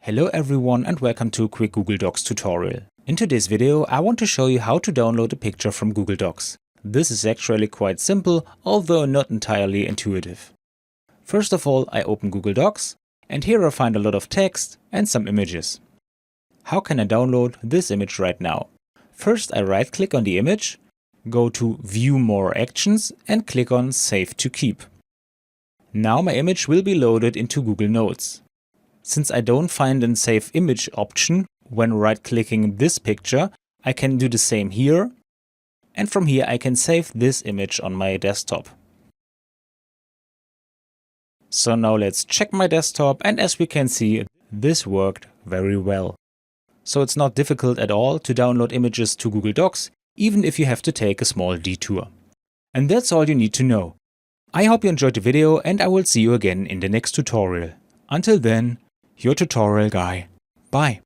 Hello everyone and welcome to a quick Google Docs tutorial. In today's video I want to show you how to download a picture from Google Docs. This is actually quite simple, although not entirely intuitive. First of all, I open Google Docs and here I find a lot of text and some images. How can I download this image right now? First I right click on the image, go to View More Actions and click on Save to Keep. Now my image will be loaded into Google Notes. Since I don't find a Save Image option when right-clicking this picture, I can do the same here. And from here I can save this image on my desktop. So now let's check my desktop, and as we can see, this worked very well. So it's not difficult at all to download images to Google Docs, even if you have to take a small detour. And that's all you need to know. I hope you enjoyed the video and I will see you again in the next tutorial. Until then, your tutorial guy. Bye.